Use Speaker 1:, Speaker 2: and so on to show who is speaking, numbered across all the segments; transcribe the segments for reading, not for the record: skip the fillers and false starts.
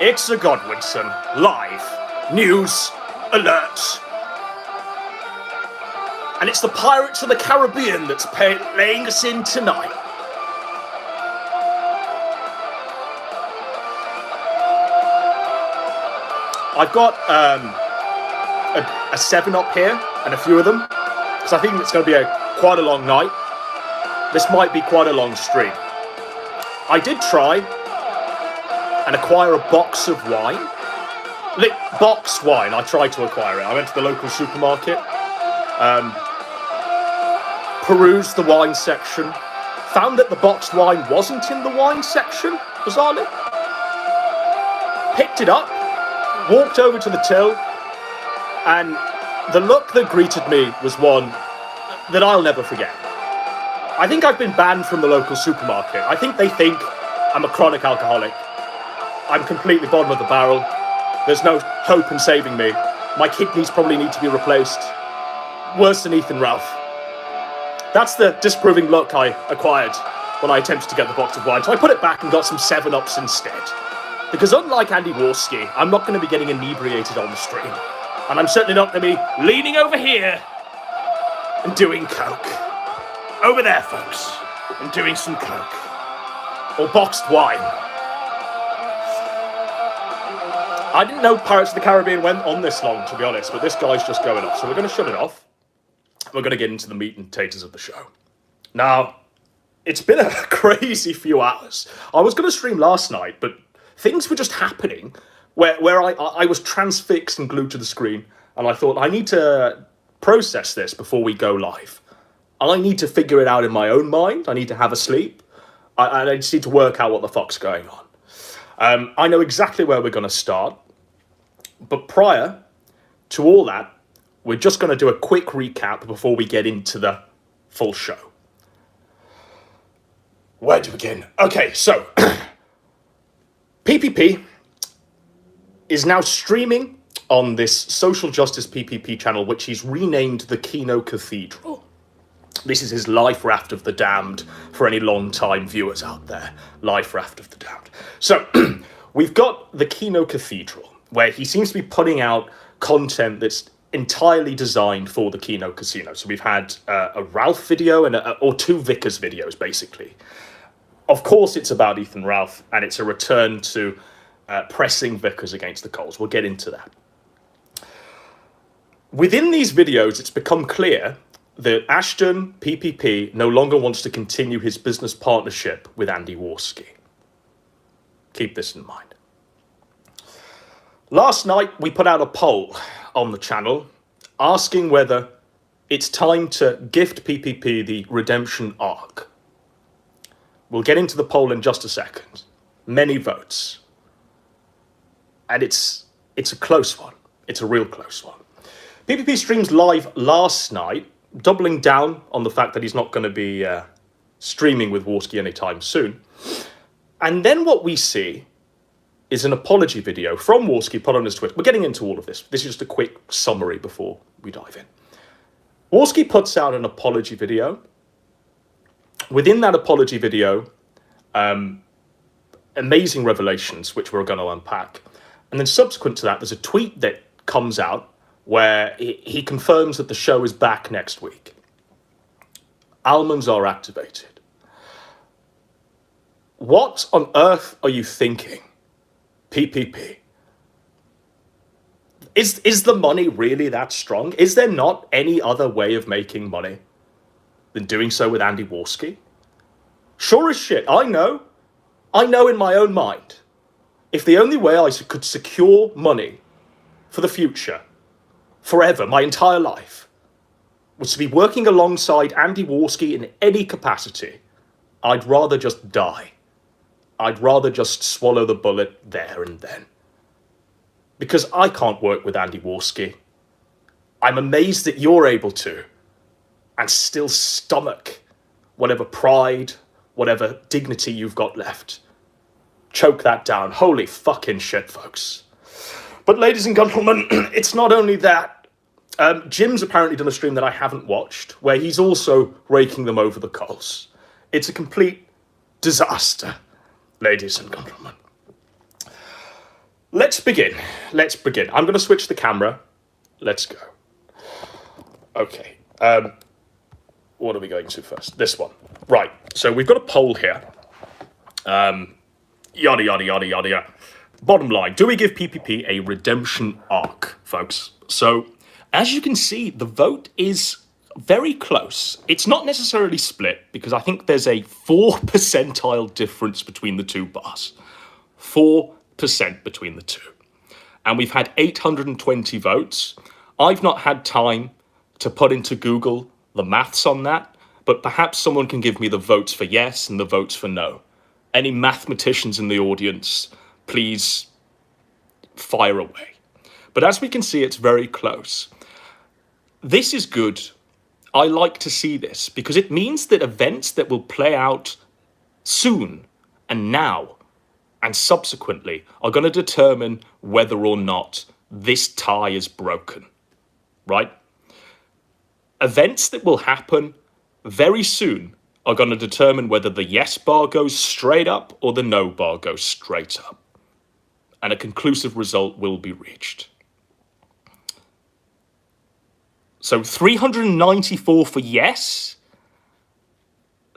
Speaker 1: It's a Godwinson live news alert. And it's the Pirates of the Caribbean that's laying us in tonight. I've got a 7-Up here and a few of them, because I think it's going to be quite a long night. This might be quite a long stream. I did try and acquire a box of wine. Boxed wine, I tried to acquire it. I went to the local supermarket, perused the wine section, found that the boxed wine wasn't in the wine section, bizarrely. Picked it up, walked over to the till, and the look that greeted me was one that I'll never forget. I think I've been banned from the local supermarket. I think they think I'm a chronic alcoholic. I'm completely bottom of the barrel. There's no hope in saving me. My kidneys probably need to be replaced. Worse than Ethan Ralph. That's the disproving look I acquired when I attempted to get the box of wine. So I put it back and got some 7-Ups instead. Because unlike Andy Warski, I'm not going to be getting inebriated on the stream. And I'm certainly not going to be leaning over here and doing coke. Over there, folks, and doing some coke. Or boxed wine. I didn't know Pirates of the Caribbean went on this long, to be honest, but this guy's just going off. So we're going to shut it off. We're going to get into the meat and potatoes of the show. Now, it's been a crazy few hours. I was going to stream last night, but things were just happening where I was transfixed and glued to the screen, and I thought, I need to process this before we go live. I need to figure it out in my own mind. I need to have a sleep. I just need to work out what the fuck's going on. I know exactly where we're going to start. But prior to all that, we're just going to do a quick recap before we get into the full show. Where to begin? Okay, so PPP is now streaming on this social justice PPP channel, which he's renamed the Kino Cathedral. This is his Life Raft of the Damned for any long-time viewers out there. Life Raft of the Damned. So, we've got the Kino Cathedral, where he seems to be putting out content that's entirely designed for the Kino Casino. So we've had a Ralph video or two Vickers videos, basically. Of course, it's about Ethan Ralph, and it's a return to pressing Vickers against the coals. We'll get into that. Within these videos, it's become clear that Ashton PPP no longer wants to continue his business partnership with Andy Warski. Keep this in mind. Last night, we put out a poll on the channel asking whether it's time to gift PPP the redemption arc. We'll get into the poll in just a second. Many votes. And it's a close one. It's a real close one. PPP streams live last night, doubling down on the fact that he's not going to be streaming with Warski anytime soon. And then what we see is an apology video from Warski put on his Twitter. We're getting into all of this. This is just a quick summary before we dive in. Warski puts out an apology video. Within that apology video, amazing revelations, which we're going to unpack. And then subsequent to that, there's a tweet that comes out where he confirms that the show is back next week. Almonds are activated. What on earth are you thinking, PPP? Is the money really that strong? Is there not any other way of making money than doing so with Andy Warski? Sure as shit, I know in my own mind, if the only way I could secure money for the future, forever, my entire life, was to be working alongside Andy Warski in any capacity, I'd rather just die. I'd rather just swallow the bullet there and then. Because I can't work with Andy Warski. I'm amazed that you're able to, and still stomach whatever pride, whatever dignity you've got left. Choke that down. Holy fucking shit, folks. But ladies and gentlemen, it's not only that. Jim's apparently done a stream that I haven't watched, where he's also raking them over the coals. It's a complete disaster, ladies and gentlemen. Let's begin. Let's begin. I'm going to switch the camera. Let's go. Okay. What are we going to first? This one. Right. So we've got a poll here. Yada, yada, yada, yada, yada. Bottom line, do we give PPP a redemption arc, folks? So, as you can see, the vote is very close. It's not necessarily split, because I think there's a 4 percentile difference between the two bars. 4% between the two. And we've had 820 votes. I've not had time to put into Google the maths on that, but perhaps someone can give me the votes for yes and the votes for no. Any mathematicians in the audience, please fire away. But as we can see, it's very close. This is good. I like to see this because it means that events that will play out soon and now and subsequently are going to determine whether or not this tie is broken, right? Events that will happen very soon are going to determine whether the yes bar goes straight up or the no bar goes straight up. And a conclusive result will be reached. So 394 for yes,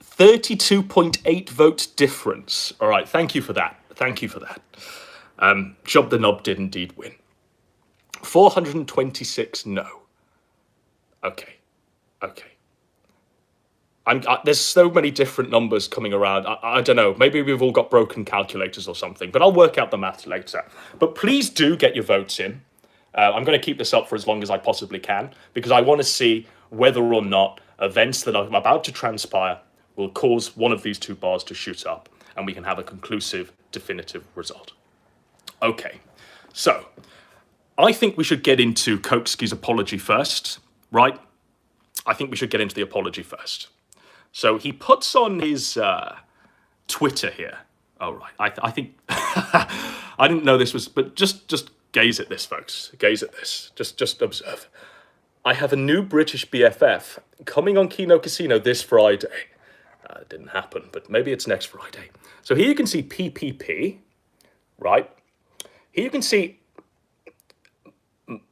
Speaker 1: 32.8 vote difference. All right, thank you for that. Thank you for that. Job the Knob did indeed win. 426 no. Okay. There's so many different numbers coming around. I don't know. Maybe we've all got broken calculators or something, but I'll work out the maths later. But please do get your votes in. I'm going to keep this up for as long as I possibly can because I want to see whether or not events that I'm about to transpire will cause one of these two bars to shoot up and we can have a conclusive, definitive result. Okay, so I think we should get into Koksky's apology first, right? I think we should get into the apology first. So he puts on his Twitter here. Oh, right. I think I didn't know this was, but just gaze at this, folks. Gaze at this. Just observe. I have a new British BFF coming on Kino Casino this Friday. It didn't happen, but maybe it's next Friday. So here you can see PPP, right? Here you can see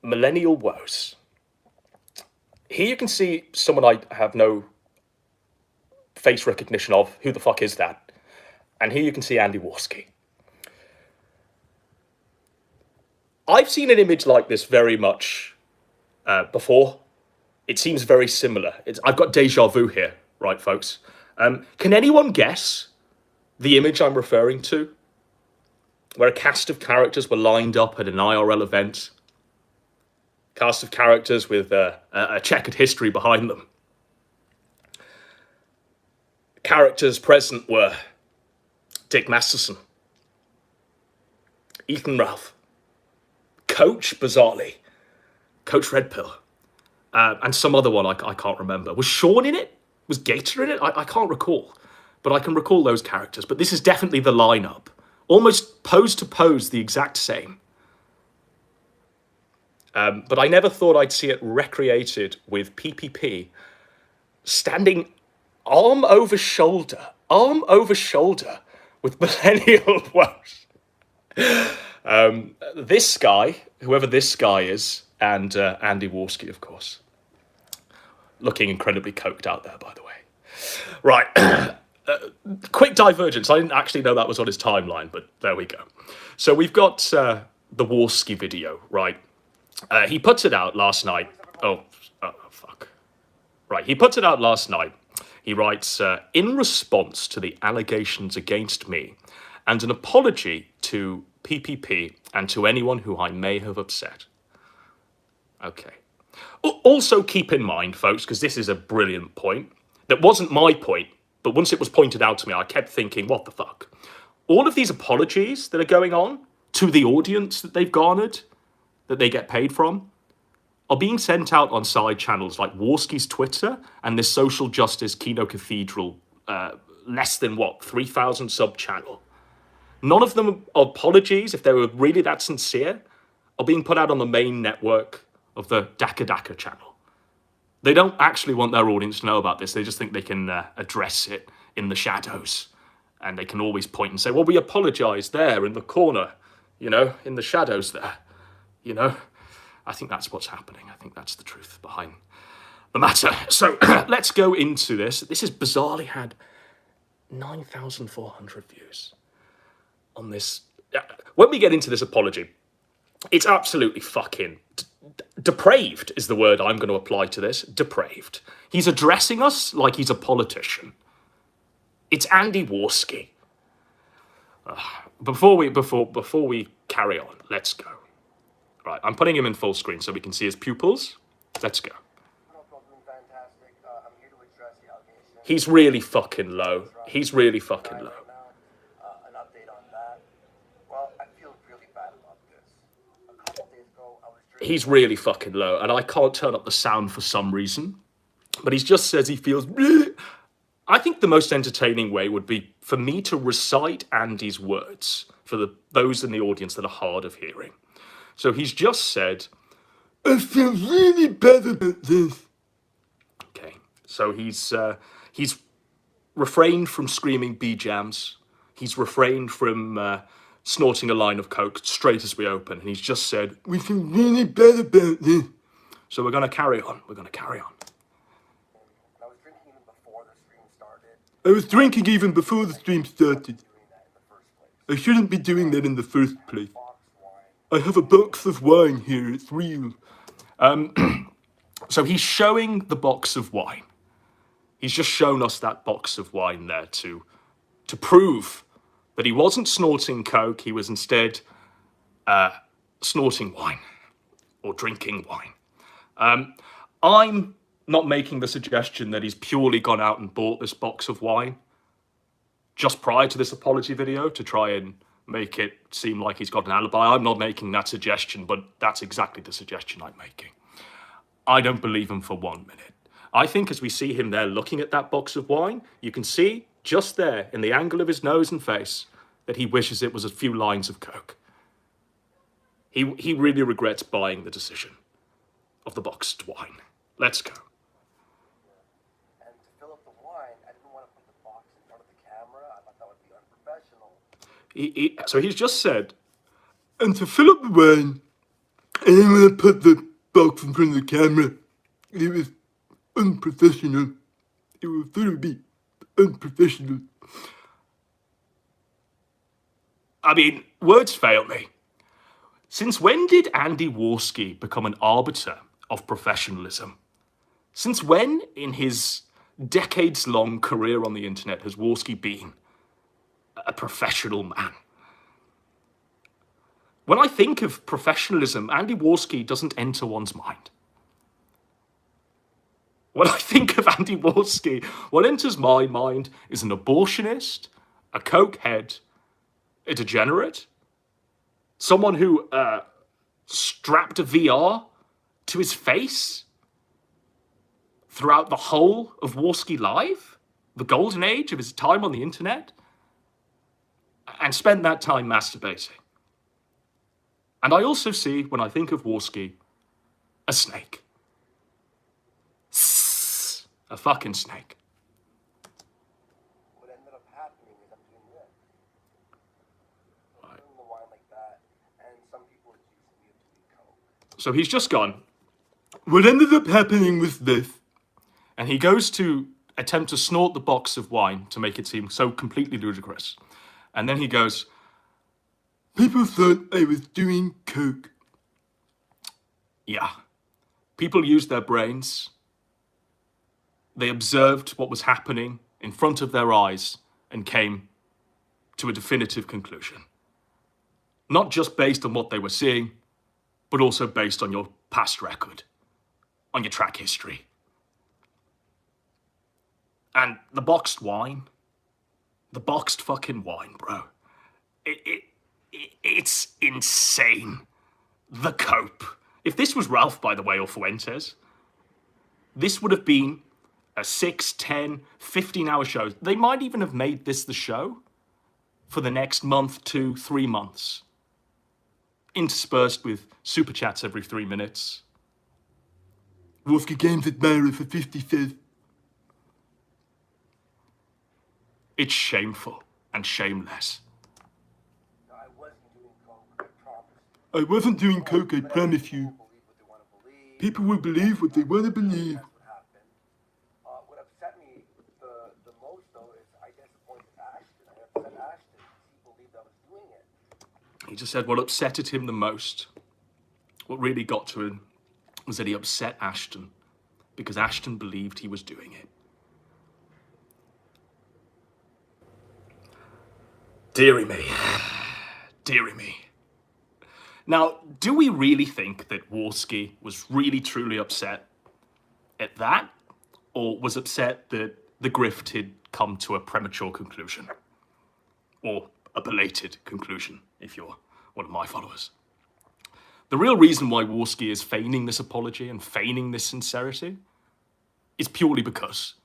Speaker 1: Millennial Woes. Here you can see someone I have no face recognition of. Who the fuck is that? And here you can see Andy Warski. I've seen an image like this very much before. It seems very similar. I've got deja vu here, right, folks? Can anyone guess the image I'm referring to? Where a cast of characters were lined up at an IRL event. Cast of characters with a checkered history behind them. Characters present were Dick Masterson, Ethan Ralph, Coach, bizarrely, Coach Red Pill, and some other one I can't remember. Was Sean in it? Was Gator in it? I can't recall, but I can recall those characters. But this is definitely the lineup. Almost pose to pose, the exact same. But I never thought I'd see it recreated with PPP standing arm over shoulder with Millennial Woes. This guy, whoever this guy is, and Andy Warski, of course. Looking incredibly coked out there, by the way. Right. Quick divergence. I didn't actually know that was on his timeline, but there we go. So we've got the Warski video, right? He puts it out last night. Oh, fuck. Right, he puts it out last night. He writes, in response to the allegations against me and an apology to PPP and to anyone who I may have upset. Okay. Also keep in mind, folks, because this is a brilliant point, that wasn't my point, but once it was pointed out to me, I kept thinking, what the fuck? All of these apologies that are going on to the audience that they've garnered, that they get paid from, are being sent out on side channels like Warski's Twitter and this social justice Kino Cathedral, less than, 3,000 sub channel. None of them are apologies, if they were really that sincere, are being put out on the main network of the Daka Daka channel. They don't actually want their audience to know about this. They just think they can address it in the shadows. And they can always point and say, well, we apologise there in the corner you know, in the shadows there, you know. I think that's what's happening. I think that's the truth behind the matter. So let's go into this. This has bizarrely had 9,400 views on this. When we get into this apology, it's absolutely fucking depraved is the word I'm going to apply to this. Depraved. He's addressing us like he's a politician. It's Andy Warski. Before we carry on, let's go. Right, I'm putting him in full screen so we can see his pupils. Let's go. He's really fucking low. He's really fucking low.
Speaker 2: An update on that. Well, I feel really bad about this. A couple days ago, I was drinking.
Speaker 1: He's really fucking low, and I can't turn up the sound for some reason. But he just says he feels. Bleh. I think the most entertaining way would be for me to recite Andy's words for those in the audience that are hard of hearing. So he's just said, I feel really bad about this. Okay, so he's refrained from screaming B-jams. He's refrained from snorting a line of coke straight as we open. And he's just said, we feel really bad about this. So we're going to carry on. We're going to carry on. I was drinking even before the stream started. I shouldn't be doing that in the first place. I have a box of wine here, it's real. So he's showing the box of wine. He's just shown us that box of wine there to prove that he wasn't snorting coke, he was instead snorting wine or drinking wine. I'm not making the suggestion that he's purely gone out and bought this box of wine just prior to this apology video to try and make it seem like he's got an alibi. I'm not making that suggestion, but that's exactly the suggestion I'm making. I don't believe him for 1 minute. I think as we see him there looking at that box of wine, you can see just there in the angle of his nose and face that he wishes it was a few lines of coke. He really regrets buying the decision of the boxed wine. Let's go.
Speaker 2: And to fill up the wine, I didn't want to put the box in front of the camera. I thought that would be unprofessional.
Speaker 1: So he's just said, and to fill up the wine, I didn't want to put the box in front of the camera. It was unprofessional. It was very unprofessional. I mean, words fail me. Since when did Andy Warski become an arbiter of professionalism? Since when, in his decades-long career on the internet, has Warski been a professional man? When I think of professionalism, Andy Warski doesn't enter one's mind. When I think of Andy Warski, what enters my mind is an abortionist, a cokehead, a degenerate, someone who strapped a VR to his face throughout the whole of Warski Live, the golden age of his time on the internet, and spent that time masturbating. And I also see, when I think of Warski, a snake. A fucking snake.
Speaker 2: What ended up happening is I'm doing this. I'm doing the wine like that, and some people are accusing me of doing coke.
Speaker 1: So he's just gone, what ended up happening was this. And he goes to attempt to snort the box of wine to make it seem so completely ludicrous. And then he goes, people thought I was doing coke. Yeah. People used their brains. They observed what was happening in front of their eyes and came to a definitive conclusion. Not just based on what they were seeing, but also based on your past record, on your track history. And the boxed wine, the boxed fucking wine, bro, it's insane. The cope. If this was Ralph, by the way, or Fuentes, this would have been a 6, 10, 15-hour show. They might even have made this the show for the next month, 2, 3 months, interspersed with super chats every 3 minutes. Wolfie Games Admirer for 50 cents. It's shameful and shameless.
Speaker 2: No, I wasn't doing coke.
Speaker 3: I wasn't doing coke, I promise you.
Speaker 2: People will believe what they want to believe.
Speaker 3: People will believe what they want to believe.
Speaker 2: That's what happened. What upset me the most, though, is I disappointed Ashton. I upset Ashton because he believed I was doing it.
Speaker 1: He just said what upset him the most, what really got to him, was that he upset Ashton because Ashton believed he was doing it. Deary me. Deary me. Now, do we really think that Warski was really truly upset at that? Or was upset that the grift had come to a premature conclusion? Or a belated conclusion, if you're one of my followers. The real reason why Warski is feigning this apology and feigning this sincerity is purely because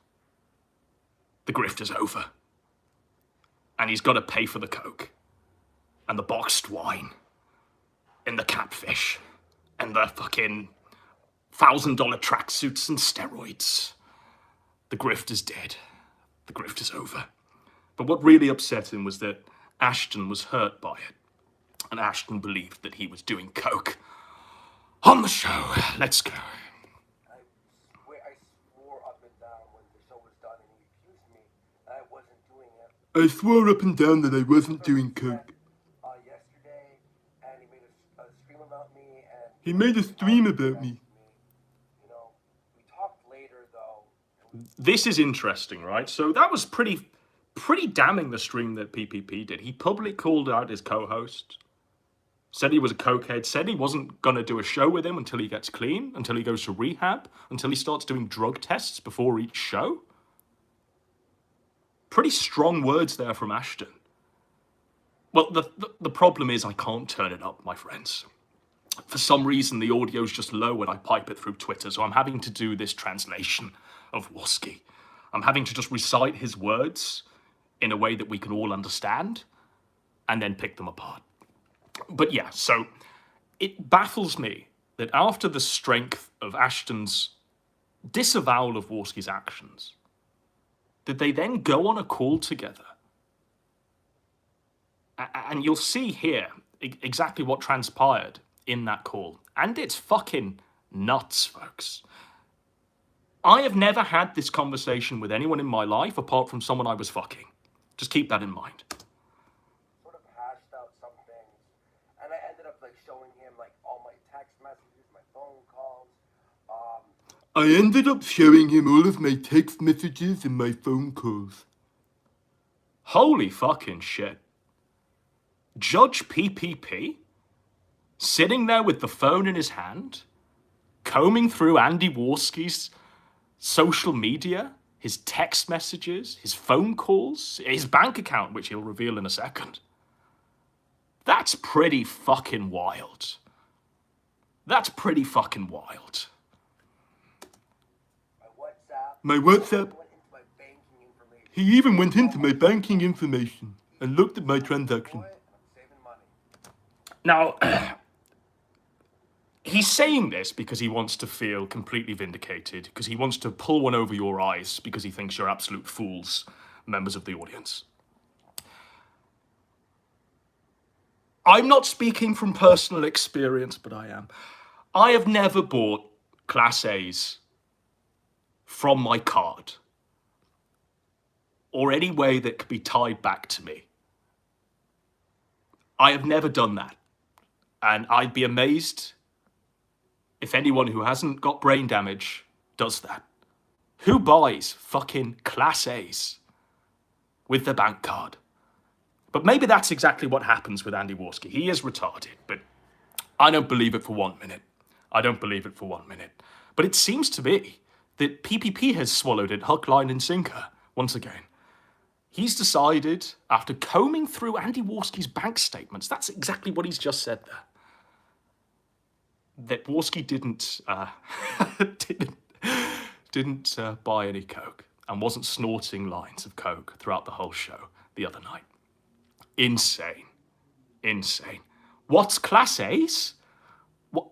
Speaker 1: the grift is over. And he's got to pay for the coke and the boxed wine and the catfish and the fucking $1,000 tracksuits and steroids. The grift is dead. The grift is over. But what really upset him was that Ashton was hurt by it. And Ashton believed that he was doing coke. On the show, let's go.
Speaker 2: I swore up and down when the show was done and he accused me that I wasn't doing it.
Speaker 3: I swore up and down that I wasn't doing coke.
Speaker 2: Yesterday, and he made a stream about me, and
Speaker 3: He made a stream about me.
Speaker 2: You know, we talked later though.
Speaker 1: This is interesting, right? So that was pretty damning, the stream that PPP did. He publicly called out his co-host, said he was a cokehead, said he wasn't going to do a show with him until he gets clean, until he goes to rehab, until he starts doing drug tests before each show. Pretty strong words there from Ashton. Well, the problem is I can't turn it up, my friends. For some reason, the audio's just low when I pipe it through Twitter, so I'm having to do this translation of Warski. I'm having to just recite his words in a way that we can all understand, and then pick them apart. But yeah, so it baffles me that after the strength of Ashton's disavowal of Warski's actions, did they then go on a call together? And you'll see here exactly what transpired in that call. And it's fucking nuts, folks. I have never had this conversation with anyone in my life apart from someone I was fucking. Just keep that in mind.
Speaker 2: Sort of hashed out some things, and I ended up showing him all my text messages, my phone calls.
Speaker 3: I ended up showing him all of my text messages and my phone calls.
Speaker 1: Holy fucking shit. Judge PPP, sitting there with the phone in his hand, combing through Andy Warski's social media, his text messages, his phone calls, his bank account, which he'll reveal in a second. That's pretty fucking wild. That's pretty fucking wild.
Speaker 3: My WhatsApp. He even went into my banking information and looked at my transaction.
Speaker 1: Now, he's saying this because he wants to feel completely vindicated, because he wants to pull one over your eyes, because he thinks you're absolute fools, members of the audience. I'm not speaking from personal experience, but I am. I have never bought Class A's from my card, or any way that could be tied back to me. I have never done that. And I'd be amazed if anyone who hasn't got brain damage does that. Who buys fucking Class A's with their bank card? But maybe that's exactly what happens with Andy Warski. He is retarded, but I don't believe it for 1 minute. I don't believe it for 1 minute. But it seems to me that PPP has swallowed it hook, line, and sinker once again. He's decided, after combing through Andy Warski's bank statements, that's exactly what he's just said there, that Warski didn't buy any coke and wasn't snorting lines of coke throughout the whole show the other night. Insane. Insane. What's Class A's? What?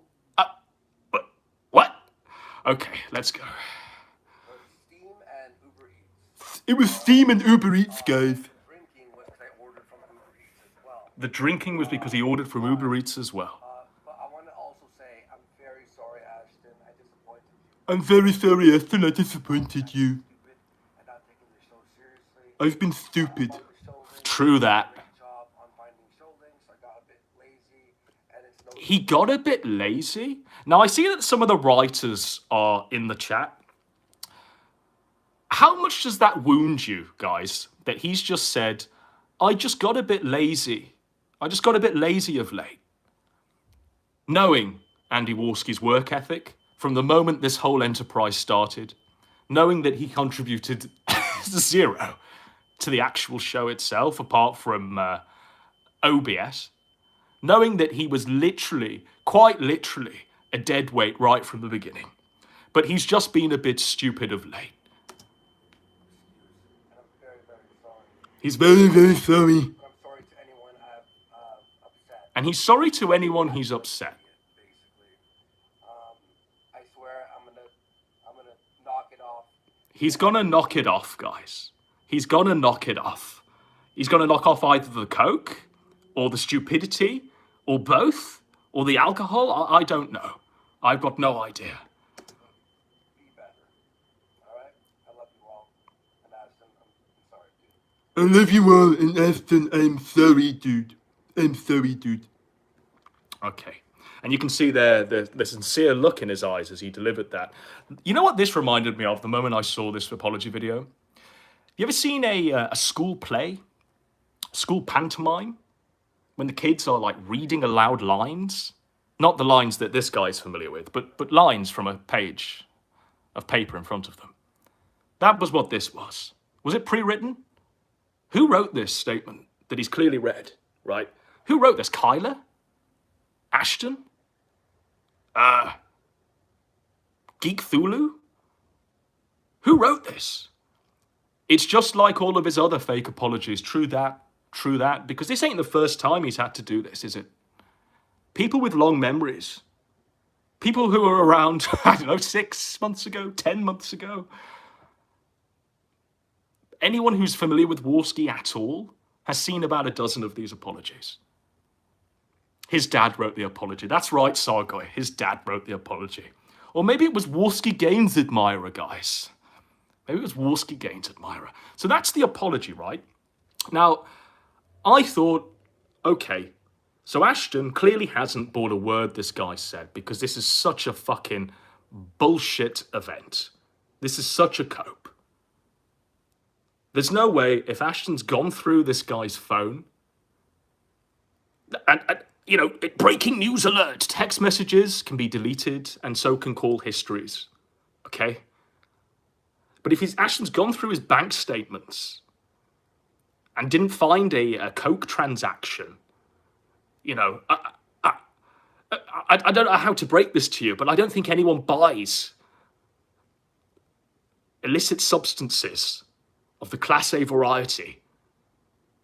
Speaker 1: What? Okay, let's go.
Speaker 3: It was Steam and Uber Eats, guys.
Speaker 1: The drinking was because he ordered from Uber Eats as well.
Speaker 3: I'm very sorry, Aston, I disappointed you.
Speaker 2: and not taking their show seriously.
Speaker 3: I've been stupid.
Speaker 2: On the show links,
Speaker 1: True that.
Speaker 2: great job on finding show links. I got a bit lazy, and it's no.
Speaker 1: He got a bit lazy. Now, I see that some of the writers are in the chat. How much does that wound you, guys, that he's just said, I just got a bit lazy. I just got a bit lazy of late. Knowing Andy Warski's work ethic from the moment this whole enterprise started, knowing that he contributed zero to the actual show itself, apart from OBS, knowing that he was literally, quite literally, a dead weight right from the beginning. But he's just been a bit stupid of late.
Speaker 2: And I'm very, very sorry.
Speaker 3: He's very, very sorry.
Speaker 2: I'm sorry to anyone I've upset.
Speaker 1: And he's sorry to anyone he's upset.
Speaker 2: Basically, I swear I'm gonna knock it off.
Speaker 1: He's gonna knock it off, guys. He's gonna knock it off. He's gonna knock off either the coke, or the stupidity, or both, or the alcohol. I don't know. I've got no idea.
Speaker 2: Be better. All right. I love you all. And Ashton, I'm sorry, dude.
Speaker 3: I love you all, and Aston, I'm sorry, dude. I'm sorry, dude.
Speaker 1: Okay. And you can see there the sincere look in his eyes as he delivered that. You know what this reminded me of the moment I saw this apology video? You ever seen a school play, school pantomime, when the kids are like reading aloud lines? Not the lines that this guy's familiar with, but lines from a page of paper in front of them. That was what this was. Was it pre-written? Who wrote this statement that he's clearly read, right? Who wrote this? Kyler? Ashton? Geek Thulu? Who wrote this? It's just like all of his other fake apologies. True that, because this ain't the first time he's had to do this, is it? People with long memories. People who were around, I don't know, 6 months ago, 10 months ago. Anyone who's familiar with Warski at all has seen about a dozen of these apologies. His dad wrote the apology. That's right, Sargoy. His dad wrote the apology. Or maybe it was Warski Gaines' admirer, guys. Maybe it was Warski Gaines' admirer. So that's the apology, right? Now, I thought, okay, so Ashton clearly hasn't bought a word this guy said, because this is such a fucking bullshit event. This is such a cope. There's no way, if Ashton's gone through this guy's phone, and you know, breaking news alert, text messages can be deleted, and so can call histories, okay? But if Ashton's gone through his bank statements and didn't find a coke transaction, you know, I don't know how to break this to you, but I don't think anyone buys illicit substances of the Class A variety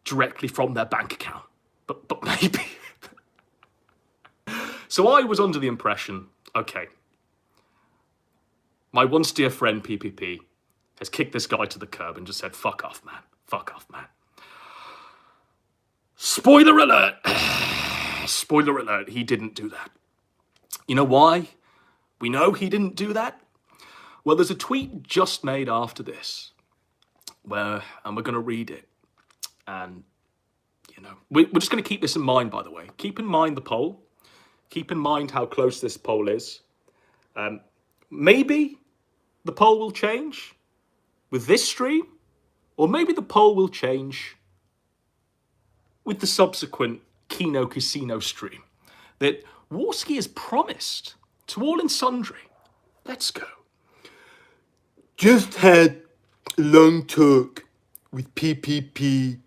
Speaker 1: directly from their bank account. But maybe. So I was under the impression, okay, my once dear friend PPP has kicked this guy to the curb and just said, fuck off, man. Fuck off, man. Spoiler alert. Spoiler alert, he didn't do that. You know why we know he didn't do that? Well, there's a tweet just made after this and we're going to read it. And, you know, we're just going to keep this in mind, by the way. Keep in mind the poll. Keep in mind how close this poll is. Maybe the poll will change with this stream, or maybe the poll will change with the subsequent Kino Casino stream that Warski has promised to all and sundry. Let's go.
Speaker 3: Just had a long talk with PPP.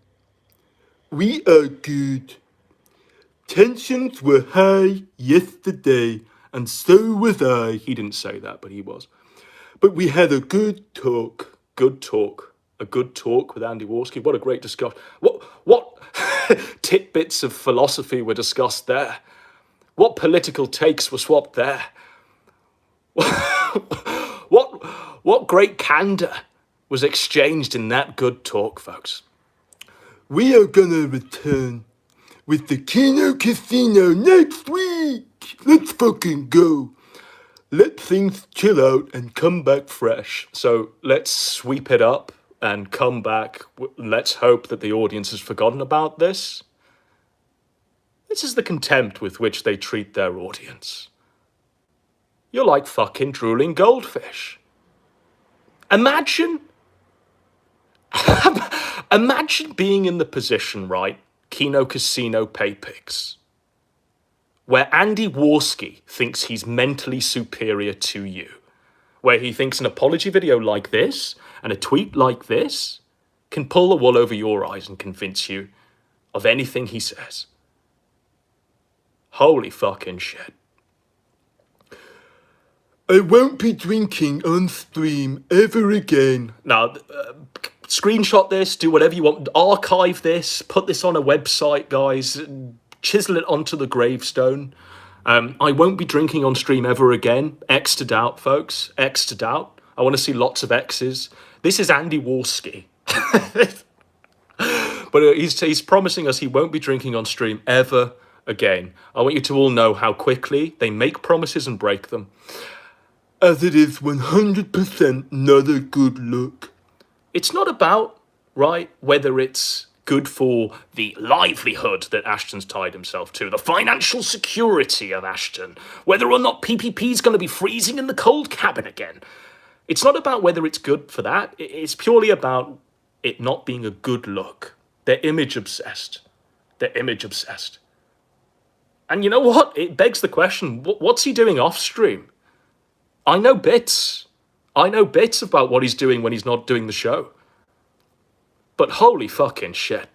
Speaker 3: We are good. Tensions were high yesterday, and so was I.
Speaker 1: He didn't say that, but he was.
Speaker 3: But we had a good talk.
Speaker 1: Good talk. A good talk with Andy Warski. What a great discussion. What tidbits of philosophy were discussed there? What political takes were swapped there? What great candor was exchanged in that good talk, folks?
Speaker 3: We are gonna return with the Kino Casino next week. Let's fucking go. let things chill out and come back fresh.
Speaker 1: So let's sweep it up and come back. Let's hope that the audience has forgotten about this. This is the contempt with which they treat their audience. You're like fucking drooling goldfish. Imagine being in the position, right? Kino Casino Pay Pigs, where Andy Warski thinks he's mentally superior to you, where he thinks an apology video like this and a tweet like this can pull the wool over your eyes and convince you of anything he says. Holy fucking shit.
Speaker 3: I won't be drinking on stream ever again.
Speaker 1: Now, screenshot this, do whatever you want, archive this, put this on a website, guys, chisel it onto the gravestone. I won't be drinking on stream ever again. X to doubt, folks. X to doubt. I want to see lots of X's. This is Andy Warski. But he's promising us he won't be drinking on stream ever again. I want you to all know how quickly they make promises and break them.
Speaker 3: As it is 100% not a good look.
Speaker 1: It's not about, right, whether it's good for the livelihood that Ashton's tied himself to, the financial security of Ashton, whether or not PPP is going to be freezing in the cold cabin again. It's not about whether it's good for that. It's purely about it not being a good look. They're image obsessed. They're image obsessed. And you know what? It begs the question, what's he doing off stream? I know bits. I know bits about what he's doing when he's not doing the show. But holy fucking shit.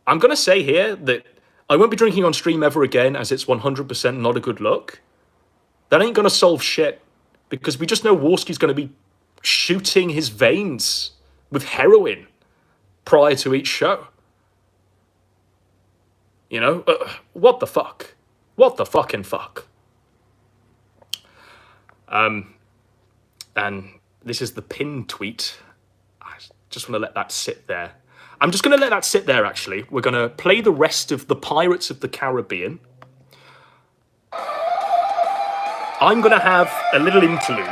Speaker 1: I'm going to say here that I won't be drinking on stream ever again as it's 100% not a good look. That ain't going to solve shit. Because we just know Warski's going to be shooting his veins with heroin prior to each show. You know? What the fuck? What the fucking fuck? And this is the pinned tweet. I just want to let that sit there. I'm just going to let that sit there, actually. We're going to play the rest of the Pirates of the Caribbean. I'm going to have a little interlude.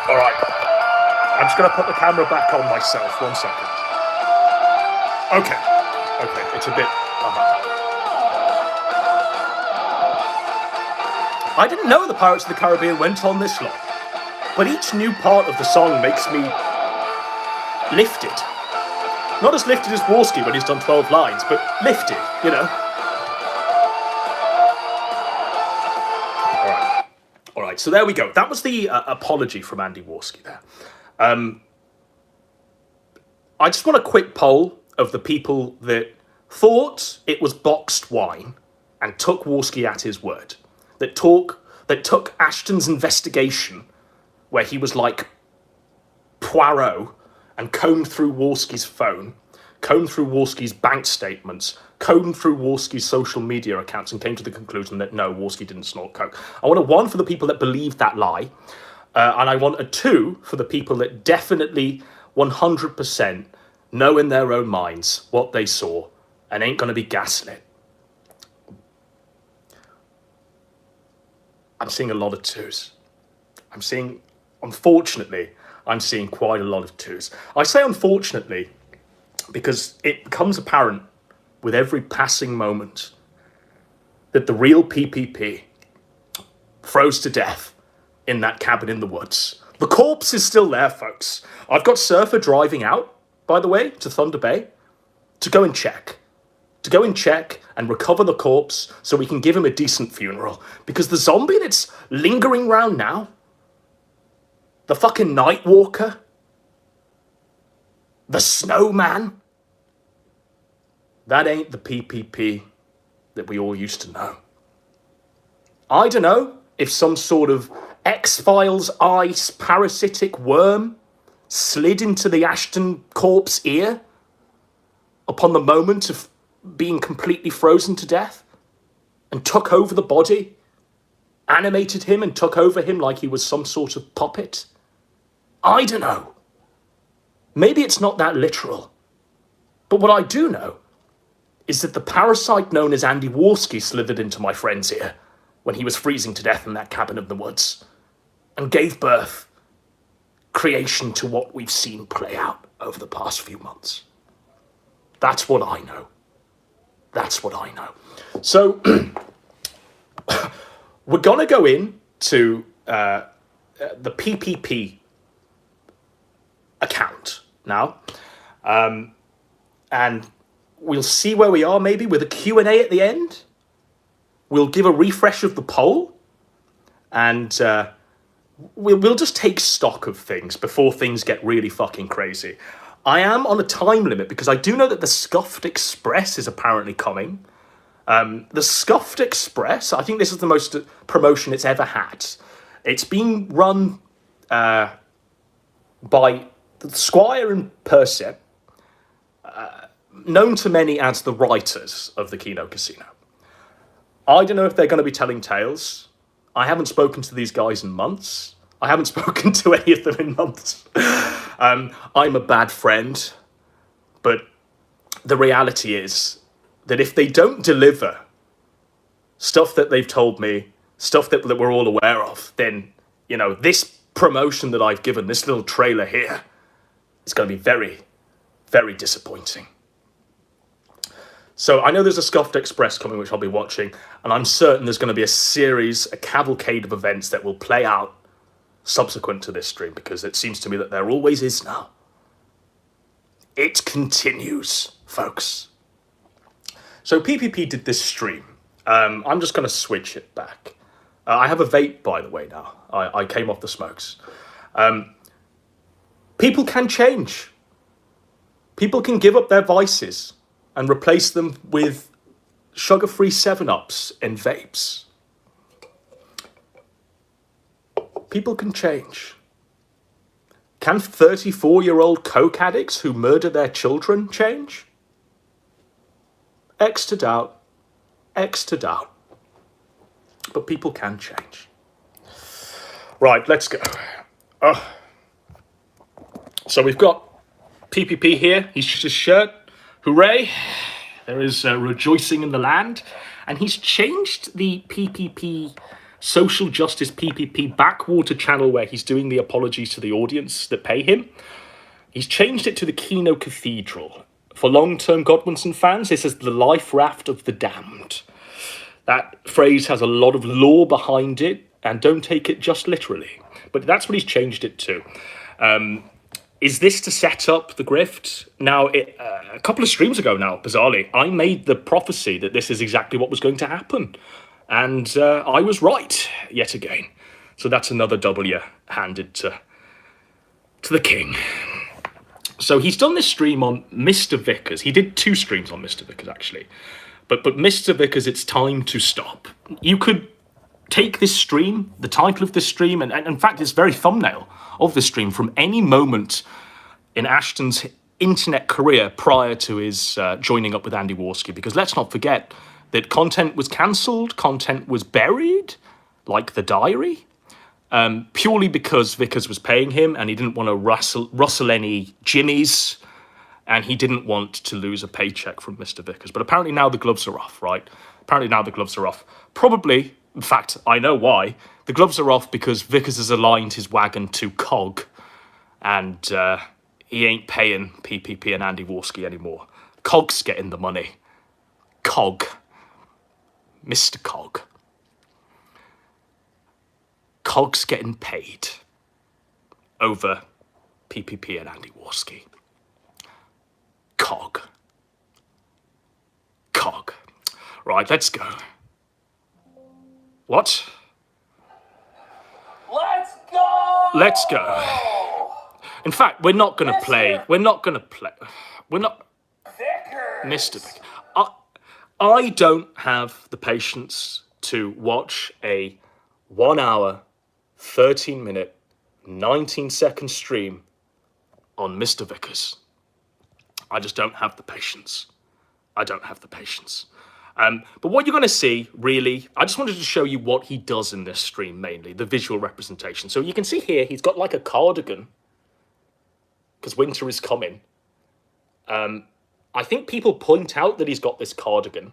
Speaker 1: All right, I'm just going to put the camera back on myself. 1 second. Okay, it's a bit... I didn't know the Pirates of the Caribbean went on this long, but each new part of the song makes me lifted. Not as lifted as Warski when he's done 12 lines, but lifted, you know. All right, so there we go. That was the apology from Andy Warski there. I just want a quick poll of the people that thought it was boxed wine and took Warski at his word. That took Ashton's investigation, where he was like Poirot and combed through Warski's phone, combed through Warski's bank statements, combed through Warski's social media accounts and came to the conclusion that no, Warski didn't snort coke. I want a 1 for the people that believed that lie, and I want a 2 for the people that definitely 100% know in their own minds what they saw and ain't going to be gaslit. I'm seeing a lot of 2s. Unfortunately, I'm seeing quite a lot of 2s. I say unfortunately because it becomes apparent with every passing moment that the real PPP froze to death in that cabin in the woods. The corpse is still there, folks. I've got Surfer driving out, by the way, to Thunder Bay to go and check. To go and check and recover the corpse so we can give him a decent funeral. Because the zombie that's lingering around now, the fucking Night Walker, the Snowman, That ain't the PPP that we all used to know. I don't know if some sort of X-Files ice parasitic worm slid into the Ashton corpse ear upon the moment of being completely frozen to death and took over the body, animated him and took over him like he was some sort of puppet. I don't know. Maybe it's not that literal. But what I do know is that the parasite known as Andy Warski slithered into my friend's ear when he was freezing to death in that cabin of the woods and gave birth, creation, to what we've seen play out over the past few months. That's what I know. That's what I know. So we're going to go into the PPP account now, and we'll see where we are maybe with a Q&A at the end. We'll give a refresh of the poll, and we'll just take stock of things before things get really fucking crazy. I am on a time limit because I do know that the Scuffed Express is apparently coming. The Scuffed Express, I think this is the most promotion it's ever had. It's being run by Squire and Persip, known to many as the writers of the Kino Casino. I don't know if they're going to be telling tales. I haven't spoken to these guys in months. I haven't spoken to any of them in months. I'm a bad friend, but the reality is that if they don't deliver stuff that they've told me, stuff that we're all aware of, then, you know, this promotion that I've given, this little trailer here, is going to be very, very disappointing. So I know there's a Scuffed Express coming, which I'll be watching, and I'm certain there's going to be a cavalcade of events that will play out subsequent to this stream, because it seems to me that there always is now. It continues, folks. So PPP did this stream. I'm just going to switch it back. I have a vape, by the way, now. I came off the smokes. People can change. People can give up their vices and replace them with sugar-free 7-Ups and vapes. People can change. Can 34-year-old coke addicts who murder their children change? X to doubt. X to doubt. But people can change. Right, let's go. So we've got PPP here. He's just his shirt. Hooray. There is rejoicing in the land. And he's changed the PPP, Social Justice PPP Backwater channel where he's doing the apologies to the audience that pay him. He's changed it to the Kino Cathedral. For long-term Godwinson fans, this is the life raft of the damned. That phrase has a lot of lore behind it, and don't take it just literally. But that's what he's changed it to. Is this to set up the grift? Now, a couple of streams ago now, bizarrely, I made the prophecy that this is exactly what was going to happen. And I was right, yet again. So that's another W handed to the king. So he's done this stream on Mr. Vickers. He did 2 streams on Mr. Vickers, actually. But Mr. Vickers, it's time to stop. You could take this stream, the title of this stream, and in fact, this very thumbnail of the stream from any moment in Ashton's internet career prior to his joining up with Andy Warski. Because let's not forget that content was cancelled, content was buried, like the diary, purely because Vickers was paying him and he didn't want to rustle any jimmies, and he didn't want to lose a paycheck from Mr. Vickers. But apparently now the gloves are off, right? Apparently now the gloves are off. Probably, in fact, I know why. The gloves are off because Vickers has aligned his wagon to COG, and he ain't paying PPP and Andy Warski anymore. COG's getting the money. COG. Mr. COG. COG's getting paid over PPP and Andy Warski. COG. COG. Right, let's go. What?
Speaker 2: Let's go!
Speaker 1: Let's go. In fact, we're not going to play. We're not going to play. We're not...
Speaker 2: Vickers!
Speaker 1: Mr. Vickers. I don't have the patience to watch a 1 hour, 13 minute, 19-second stream on Mr. Vickers. I just don't have the patience. I don't have the patience. But what you're going to see, really, I just wanted to show you what he does in this stream, mainly, the visual representation. So you can see here, he's got like a cardigan, because winter is coming. I think people point out that he's got this cardigan,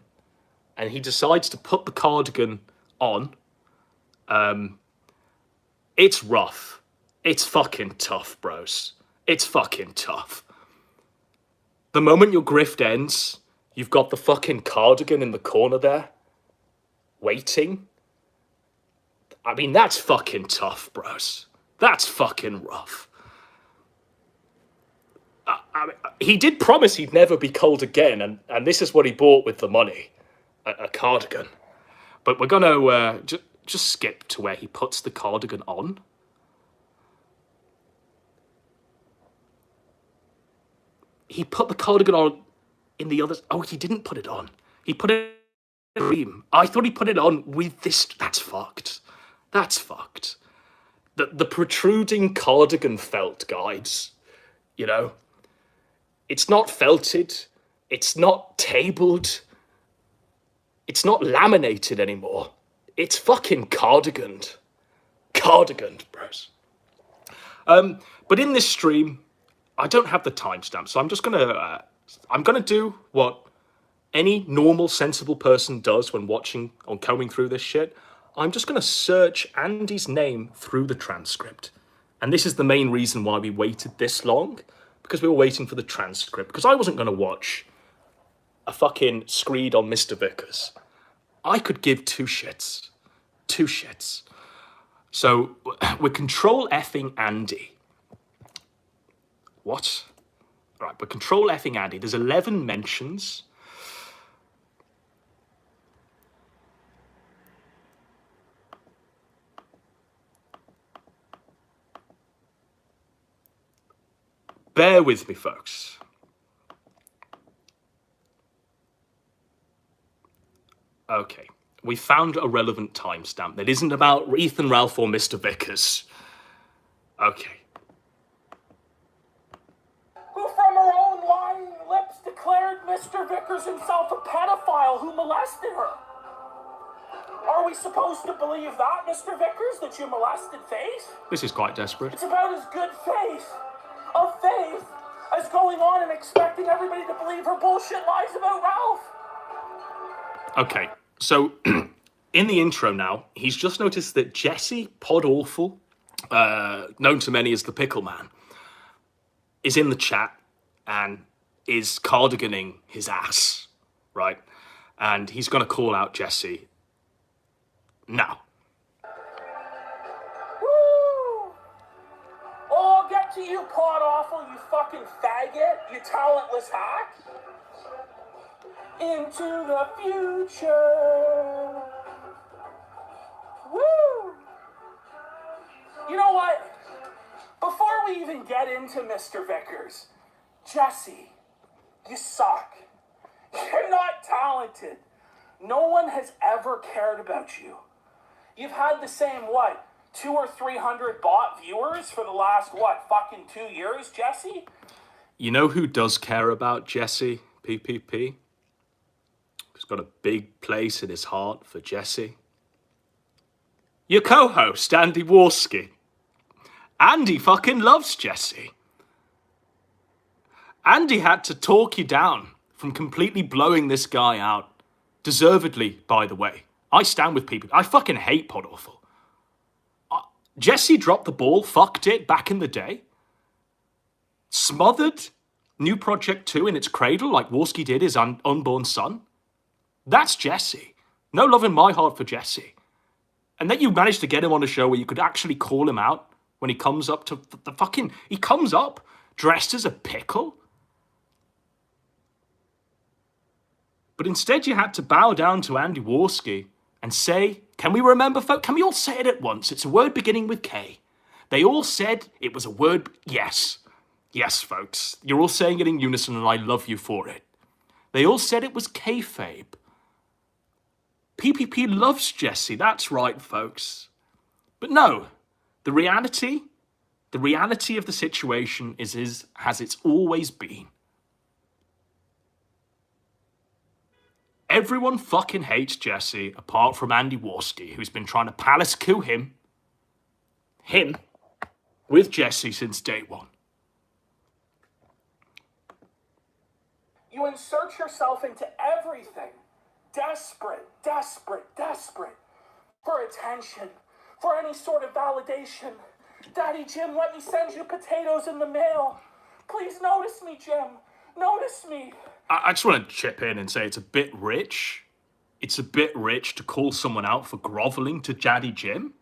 Speaker 1: and he decides to put the cardigan on. It's rough. It's fucking tough, bros. It's fucking tough. The moment your grift ends, you've got the fucking cardigan in the corner there, waiting. I mean, that's fucking tough, bros. That's fucking rough. He did promise he'd never be cold again, and this is what he bought with the money, a cardigan. But we're going to just skip to where he puts the cardigan on. He put the cardigan on in the other... Oh, he didn't put it on. He put it in the dream. I thought he put it on with this... That's fucked. That's fucked. The protruding cardigan felt, guys. You know? It's not felted. It's not tabled. It's not laminated anymore. It's fucking cardiganed. Cardiganed, bros. But in this stream, I don't have the timestamp, so I'm just gonna... I'm gonna do what any normal, sensible person does when watching or combing through this shit. I'm just gonna search Andy's name through the transcript. And this is the main reason why we waited this long. Because we were waiting for the transcript. Because I wasn't gonna watch a fucking screed on Mr. Vickers. I could give two shits. Two shits. So, we're control effing Andy. What? Right, we're control effing Andy. There's 11 mentions. Bear with me, folks. Okay, we found a relevant timestamp that isn't about Ethan Ralph or Mr. Vickers. Okay.
Speaker 4: Who from her own lying lips declared Mr. Vickers himself a pedophile who molested her? Are we supposed to believe that, Mr. Vickers, that you molested Faith?
Speaker 1: This is quite desperate.
Speaker 4: It's about as good faith as going on and expecting everybody to believe her bullshit lies about Ralph.
Speaker 1: Okay, so in the intro now, he's just noticed that Jesse Podawful, known to many as the Pickle Man, is in the chat and is cardiganing his ass, right? And he's going to call out Jesse now.
Speaker 4: Woo! Oh, get to you, Podawful, you fucking faggot, you talentless hack. Into the future. Woo! You know what? Before we even get into Mr. Vickers, Jesse, you suck. You're not talented. No one has ever cared about you. You've had the same, 200 or 300 bot viewers for the last, fucking 2 years, Jesse?
Speaker 1: You know who does care about Jesse, PPP? He's got a big place in his heart for Jesse. Your co-host, Andy Warski. Andy fucking loves Jesse. Andy had to talk you down from completely blowing this guy out. Deservedly, by the way. I stand with people. I fucking hate Podawful. Jesse dropped the ball, fucked it back in the day. Smothered New Project 2 in its cradle like Warski did his unborn son. That's Jesse. No love in my heart for Jesse. And then you managed to get him on a show where you could actually call him out when he comes up to the fucking... He comes up dressed as a pickle. But instead you had to bow down to Andy Warski and say, can we remember, folks? Can we all say it at once? It's a word beginning with K. They all said it was a word... Yes. Yes, folks. You're all saying it in unison and I love you for it. They all said it was kayfabe. PPP loves Jesse. That's right, folks. But no, the reality of the situation is as it's always been. Everyone fucking hates Jesse, apart from Andy Warski, who's been trying to palace coup him, with Jesse since day one.
Speaker 4: You insert yourself into everything. Desperate for attention, for any sort of validation. Daddy Jim, let me send you potatoes in the mail. Please notice me, Jim. Notice me.
Speaker 1: I just want to chip in and say it's a bit rich. It's a bit rich to call someone out for groveling to Daddy Jim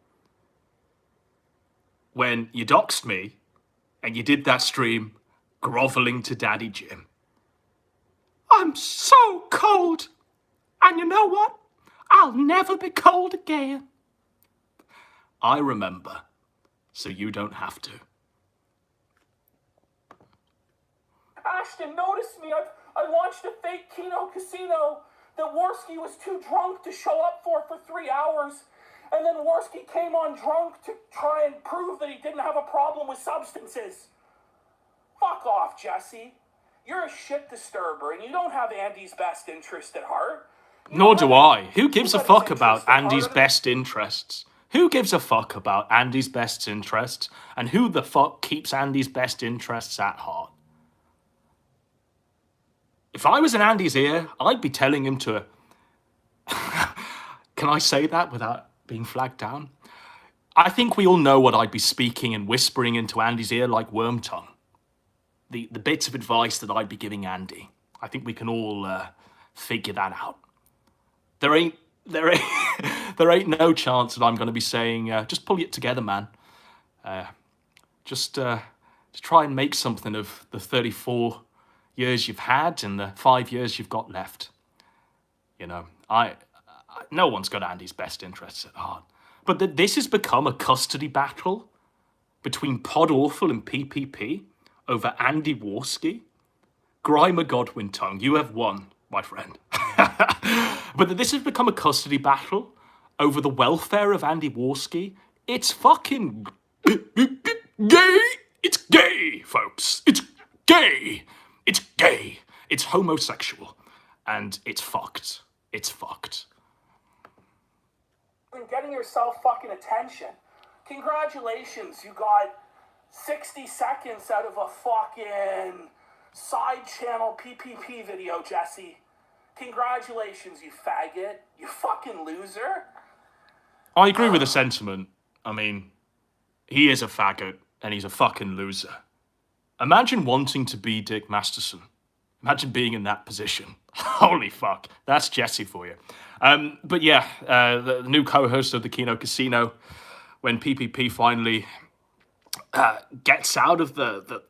Speaker 1: when you doxed me and you did that stream groveling to Daddy Jim. I'm so cold. And you know what? I'll never be cold again. I remember, so you don't have to.
Speaker 4: Ashton, notice me. I launched a fake Keno casino that Worski was too drunk to show up for 3 hours. And then Worski came on drunk to try and prove that he didn't have a problem with substances. Fuck off, Jesse. You're a shit disturber, and you don't have Andy's best interest at heart.
Speaker 1: Nor do I. Who gives a fuck about Andy's best interests? Who gives a fuck about Andy's best interests? And who the fuck keeps Andy's best interests at heart? If I was in Andy's ear, I'd be telling him to... Can I say that without being flagged down? I think we all know what I'd be speaking and whispering into Andy's ear like worm tongue. The bits of advice that I'd be giving Andy. I think we can all figure that out. There ain't no chance that I'm going to be saying, just pull it together, man. Just try and make something of the 34 years you've had and the 5 years you've got left. You know, no one's got Andy's best interests at heart. But this has become a custody battle between Pod Awful and PPP over Andy Warski. Grimer Godwin Tongue, you have won, my friend. But this has become a custody battle over the welfare of Andy Warski. It's fucking gay. It's gay, folks. It's gay. It's gay. It's homosexual. And it's fucked. It's fucked.
Speaker 4: And getting yourself fucking attention. Congratulations, you got 60 seconds out of a fucking side channel PPP video, Jesse. Congratulations, you faggot. You fucking loser.
Speaker 1: I agree with the sentiment. I mean, he is a faggot and he's a fucking loser. Imagine wanting to be Dick Masterson. Imagine being in that position. Holy fuck. That's Jesse for you. But yeah, the new co-host of the Keno Casino, when PPP finally gets out of the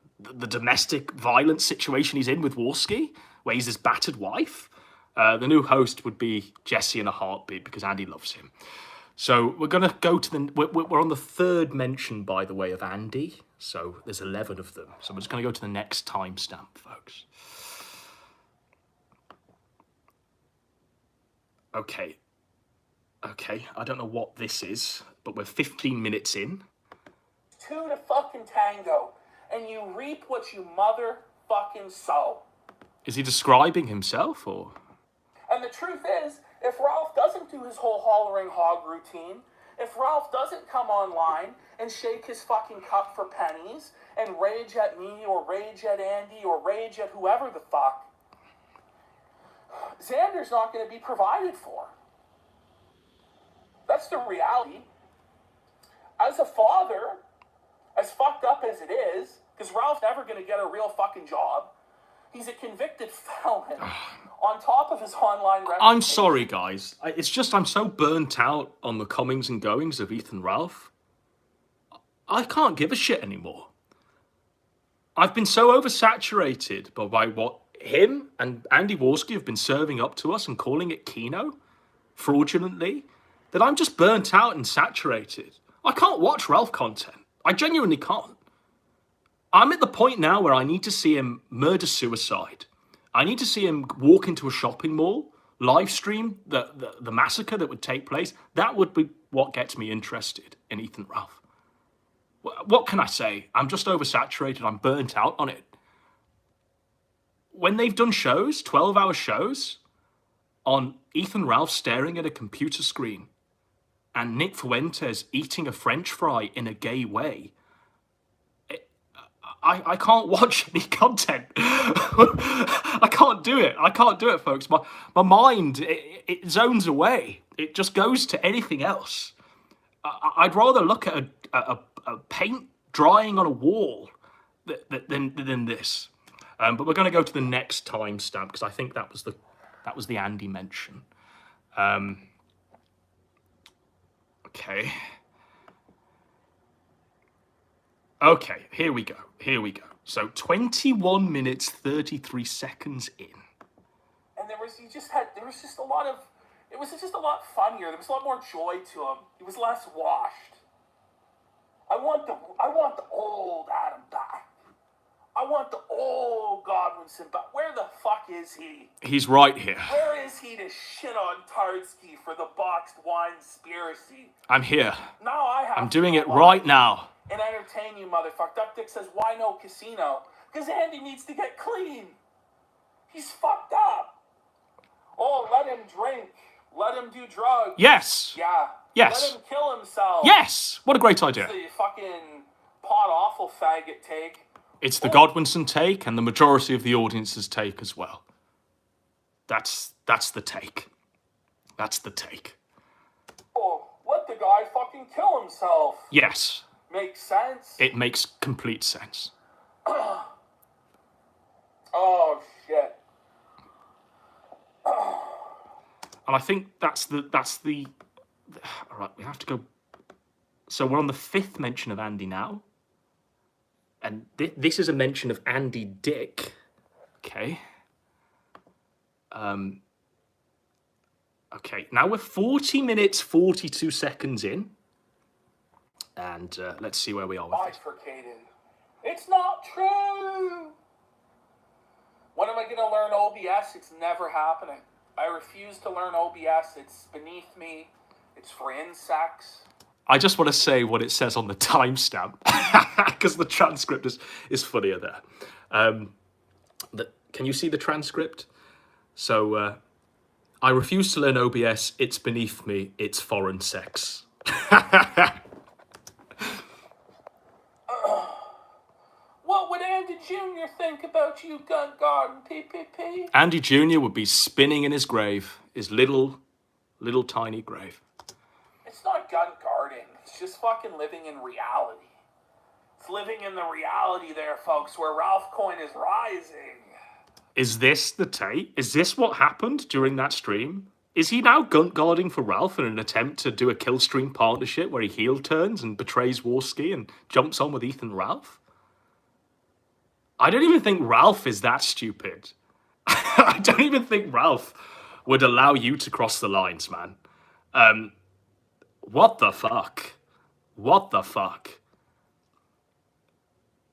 Speaker 1: domestic violence situation he's in with Warski, where he's his battered wife, the new host would be Jesse in a heartbeat because Andy loves him. So we're going to go to we're on the third mention, by the way, of Andy. So there's 11 of them. So we're just going to go to the next timestamp, folks. Okay, I don't know what this is, but we're 15 minutes in.
Speaker 4: 2 to fucking tango, and you reap what you motherfucking sow.
Speaker 1: Is he describing himself, or?
Speaker 4: And the truth is, if Ralph doesn't do his whole hollering hog routine, if Ralph doesn't come online and shake his fucking cup for pennies and rage at me or rage at Andy or rage at whoever the fuck, Xander's not going to be provided for. That's the reality. As a father, as fucked up as it is, because Ralph's never going to get a real fucking job, he's a convicted felon on top of his online reputation.
Speaker 1: I'm sorry, guys. It's just I'm so burnt out on the comings and goings of Ethan Ralph. I can't give a shit anymore. I've been so oversaturated by what him and Andy Warski have been serving up to us and calling it Keno fraudulently, that I'm just burnt out and saturated. I can't watch Ralph content. I genuinely can't. I'm at the point now where I need to see him murder-suicide. I need to see him walk into a shopping mall, live stream the massacre that would take place, that would be what gets me interested in Ethan Ralph. What can I say? I'm just oversaturated. I'm burnt out on it. When they've done shows, 12-hour shows, on Ethan Ralph staring at a computer screen and Nick Fuentes eating a French fry in a gay way, I can't watch any content. I can't do it. I can't do it, folks. My mind, it zones away. It just goes to anything else. I'd rather look at a paint drying on a wall than this. But we're going to go to the next timestamp because I think that was the Andy mention. Okay. Okay, here we go. Here we go. So 21 minutes 33 seconds in.
Speaker 4: And there was just a lot of, it was just a lot funnier. There was a lot more joy to him. He was less washed. I want the old Adam back. I want the old Godwinson back. Where the fuck is he?
Speaker 1: He's right here.
Speaker 4: Where is he to shit on Tardsky for the boxed wine conspiracy?
Speaker 1: I'm here.
Speaker 4: Now I have
Speaker 1: I'm doing it right now.
Speaker 4: And entertain you, motherfucker. Duck Dick says, why no casino? Because Andy needs to get clean. He's fucked up. Oh, let him drink. Let him do drugs.
Speaker 1: Yes.
Speaker 4: Yeah.
Speaker 1: Yes.
Speaker 4: Let him kill himself.
Speaker 1: Yes. What a great idea.
Speaker 4: It's the fucking pot awful faggot take.
Speaker 1: It's the Godwinson take and the majority of the audience's take as well. That's the take. That's the take.
Speaker 4: Oh, let the guy fucking kill himself.
Speaker 1: Yes.
Speaker 4: Makes sense.
Speaker 1: It makes complete sense.
Speaker 4: Oh, shit.
Speaker 1: And I think that's the. All right, we have to go. So we're on the 5th mention of Andy now. And this is a mention of Andy Dick. Okay. Okay, now we're 40 minutes, 42 seconds in. And let's see where we are with this.
Speaker 4: Bifurcated. It's not true. When am I going to learn OBS? It's never happening. I refuse to learn OBS. It's beneath me. It's for insects.
Speaker 1: I just want to say what it says on the timestamp because the transcript is funnier there. Can you see the transcript? So, I refuse to learn OBS. It's beneath me. It's foreign sex.
Speaker 4: What would Andy Jr. think about you, Gun Garden PPP?
Speaker 1: Andy Jr. would be spinning in his grave, his little tiny grave.
Speaker 4: It's not gun guarding. It's just fucking living in reality. It's living in the reality there, folks, where Ralph Coin is rising.
Speaker 1: Is this the tape? Is this what happened during that stream? Is he now gun guarding for Ralph in an attempt to do a kill stream partnership where he heel turns and betrays Warski and jumps on with Ethan Ralph? I don't even think Ralph is that stupid. I don't even think Ralph would allow you to cross the lines, man. What the fuck? What the fuck?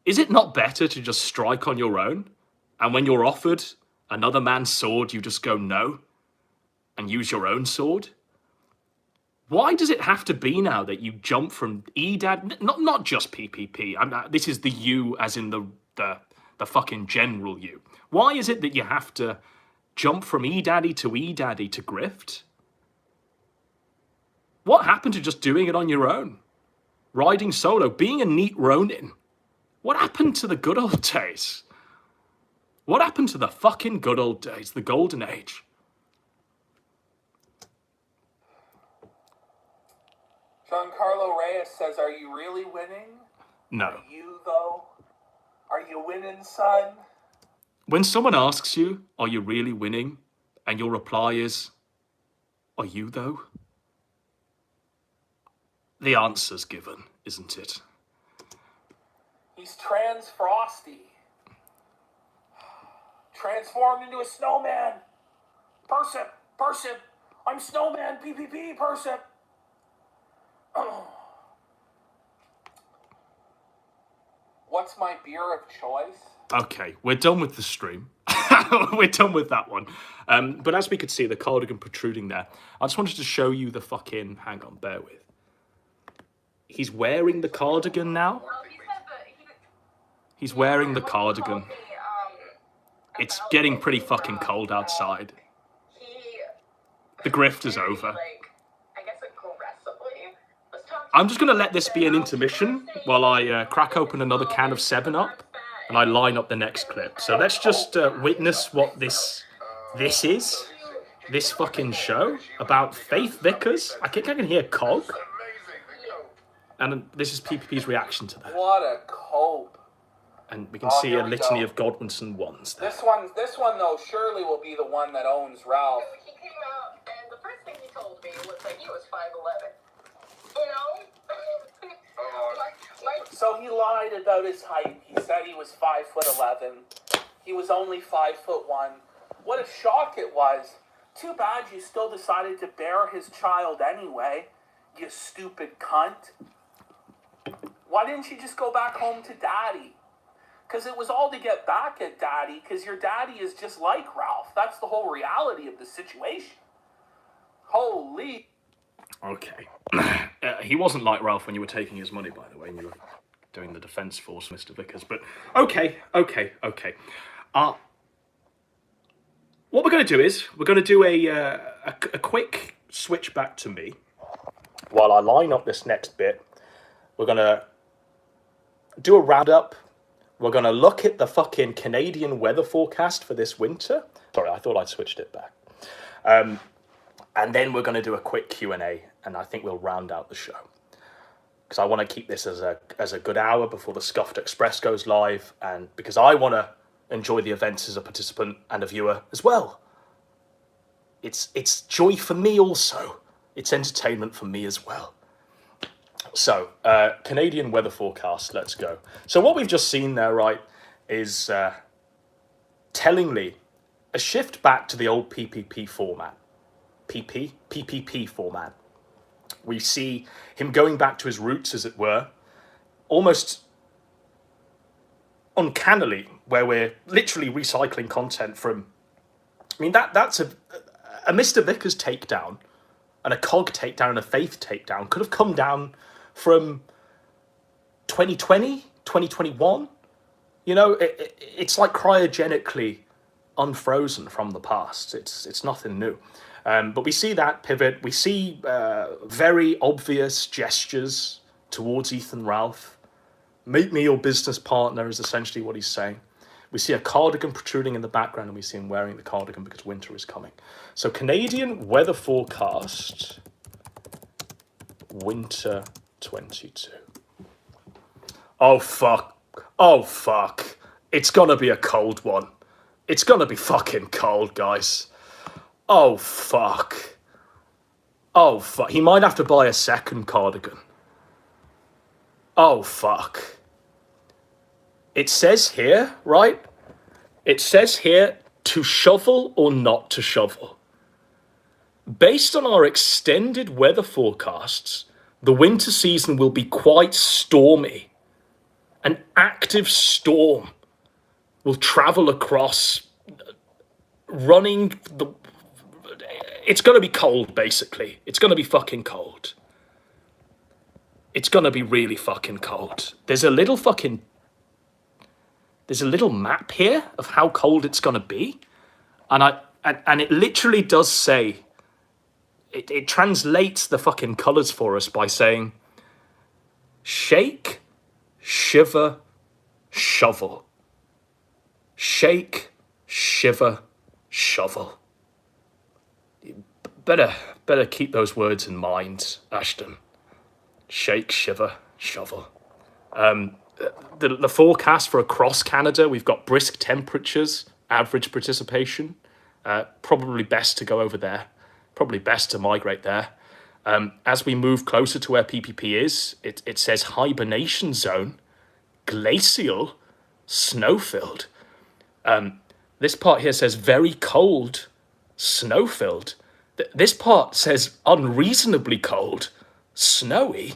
Speaker 1: Is it not better to just strike on your own? And when you're offered another man's sword, you just go no? And use your own sword? Why does it have to be now that you jump from EDAD? Not just PPP. This is the U as in the fucking general U. Why is it that you have to jump from eDaddy to Grift? What happened to just doing it on your own? Riding solo, being a neat Ronin. What happened to the good old days? What happened to the fucking good old days, the golden age?
Speaker 4: Giancarlo Reyes says, are you really winning?
Speaker 1: No.
Speaker 4: Are you, though? Are you winning, son?
Speaker 1: When someone asks you, are you really winning? And your reply is, are you, though? The answer's given, isn't it?
Speaker 4: He's trans frosty. Transformed into a snowman. Person. I'm snowman, PPP, person. What's my beer of choice?
Speaker 1: Okay, we're done with the stream. we're done with that one. But as we could see, the cardigan protruding there. I just wanted to show you the fucking... Hang on, bear with. He's wearing the cardigan now. He's wearing the cardigan. It's getting pretty fucking cold outside. The grift is over. I'm just going to let this be an intermission while I crack open another can of 7-Up and I line up the next clip. So let's just witness what this is. This fucking show about Faith Vickers. I think I can hear Cog. And this is PPP's reaction to that.
Speaker 4: What a cope.
Speaker 1: And we can see a litany of Godwinson ones there.
Speaker 4: This one though, surely will be the one that owns Ralph.
Speaker 5: He came out, and the first thing he told me was that he was 5'11". You know?
Speaker 4: So he lied about his height. He said he was 5'11". He was only 5'1". What a shock it was. Too bad you still decided to bear his child anyway, you stupid cunt. Why didn't you just go back home to Daddy? Because it was all to get back at Daddy, because your daddy is just like Ralph. That's the whole reality of the situation. Holy...
Speaker 1: Okay. He wasn't like Ralph when you were taking his money, by the way, and you were doing the defence force, Mr. Vickers. But okay. What we're going to do is, we're going to do a quick switch back to me. While I line up this next bit, we're going to do a roundup. We're going to look at the fucking Canadian weather forecast for this winter. Sorry, I thought I'd switched it back. And then we're going to do a quick Q&A, and I think we'll round out the show. Because I want to keep this as a good hour before the Scuffed Express goes live, and because I want to enjoy the events as a participant and a viewer as well. It's joy for me also. It's entertainment for me as well. So, Canadian weather forecast, let's go. So what we've just seen there, right, is tellingly a shift back to the old PPP format. PPP format. We see him going back to his roots, as it were, almost uncannily, where we're literally recycling content from... I mean, that's a Mr. Vickers takedown and a Cog takedown and a Faith takedown could have come down from 2020, 2021. You know, it's like cryogenically unfrozen from the past. It's nothing new. But we see that pivot. We see very obvious gestures towards Ethan Ralph. Make me your business partner is essentially what he's saying. We see a cardigan protruding in the background, and we see him wearing the cardigan because winter is coming. So Canadian weather forecast, winter 22. Oh, fuck. Oh, fuck. It's gonna be a cold one. It's gonna be fucking cold, guys. Oh, fuck. Oh, fuck. He might have to buy a second cardigan. Oh, fuck. It says here, right? It says here to shovel or not to shovel. Based on our extended weather forecasts, the winter season will be quite stormy. An active storm will travel across, running the... It's going to be cold, basically. It's going to be fucking cold. It's going to be really fucking cold. There's a little map here of how cold it's going to be. And it literally does say, it translates the fucking colours for us by saying, shake, shiver, shovel. Shake, shiver, shovel. You better keep those words in mind, Ashton. Shake, shiver, shovel. The forecast for across Canada, we've got brisk temperatures, average precipitation. Probably best to go over there. Probably best to migrate there. As we move closer to where PPP is, it says hibernation zone, glacial, snow-filled. This part here says very cold, snow-filled. This part says unreasonably cold, snowy.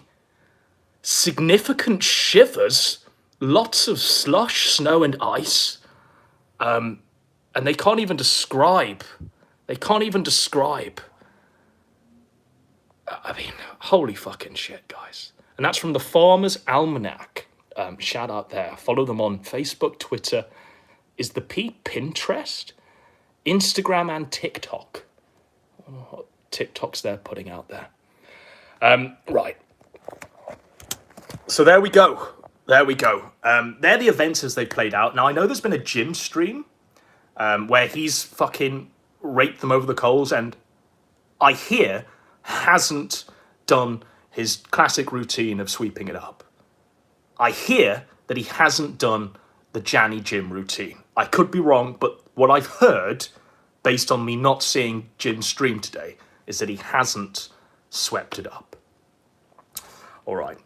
Speaker 1: Significant shivers, lots of slush, snow and ice. And they can't even describe. They can't even describe. I mean, holy fucking shit, guys. And that's from the Farmer's Almanac. Shout out there. Follow them on Facebook, Twitter. Is the P Pinterest? Instagram and TikTok. I don't know what TikToks they're putting out there. Right. So there we go. There we go. They're the events as they played out. Now, I know there's been a Jim stream where he's fucking raked them over the coals and I hear hasn't done his classic routine of sweeping it up. I hear that he hasn't done the Janny Jim routine. I could be wrong, but what I've heard, based on me not seeing Jim's stream today, is that he hasn't swept it up. All right.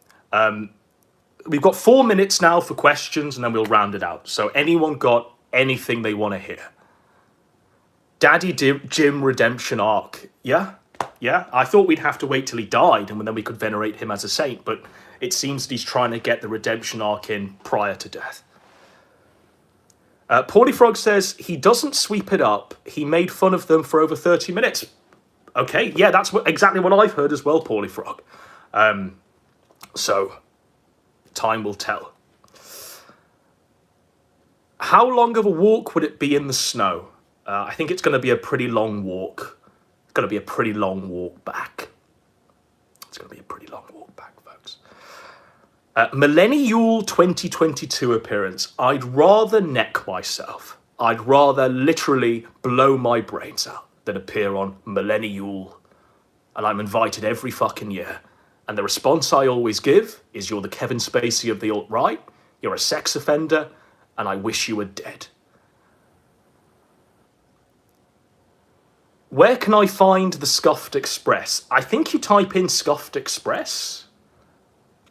Speaker 1: We've got 4 minutes now for questions, and then we'll round it out. So anyone got anything they want to hear? Daddy Jim redemption arc. Yeah? Yeah? I thought we'd have to wait till he died, and then we could venerate him as a saint, but it seems that he's trying to get the redemption arc in prior to death. Paulie Frog says, he doesn't sweep it up. He made fun of them for over 30 minutes. Okay, yeah, that's exactly what I've heard as well, Paulie Frog. So, time will tell. How long of a walk would it be in the snow? I think it's going to be a pretty long walk. It's going to be a pretty long walk back. It's going to be a pretty long walk back, folks. Millennial 2022 appearance. I'd rather neck myself. I'd rather literally blow my brains out than appear on Millennial. And I'm invited every fucking year. And the response I always give is, you're the Kevin Spacey of the alt-right, you're a sex offender, and I wish you were dead. Where can I find the Scuffed Express? I think you type in Scuffed Express,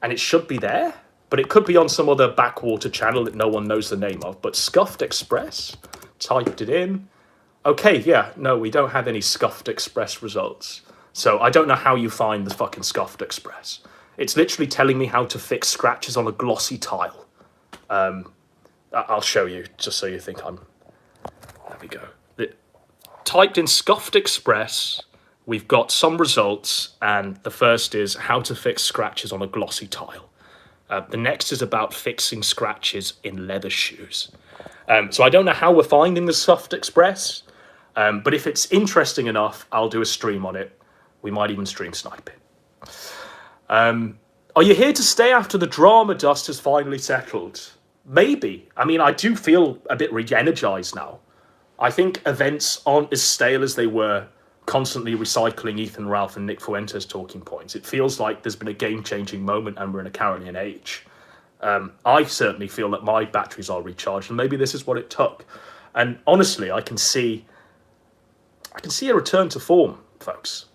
Speaker 1: and it should be there, but it could be on some other backwater channel that no one knows the name of. But Scuffed Express, typed it in. Okay, yeah, no, we don't have any Scuffed Express results. So I don't know how you find the fucking Scuffed Express. It's literally telling me how to fix scratches on a glossy tile. I'll show you, just so you think I'm... There we go. Typed in Scuffed Express, we've got some results, and the first is how to fix scratches on a glossy tile. The next is about fixing scratches in leather shoes. So I don't know how we're finding the Scuffed Express, but if it's interesting enough, I'll do a stream on it. We might even stream snipe it. Are you here to stay after the drama dust has finally settled? Maybe. I mean, I do feel a bit re-energized now. I think events aren't as stale as they were, constantly recycling Ethan Ralph and Nick Fuentes talking points. It feels like there's been a game-changing moment and we're in a Carolean age. I certainly feel that my batteries are recharged, and maybe this is what it took. And honestly, I can see a return to form, folks.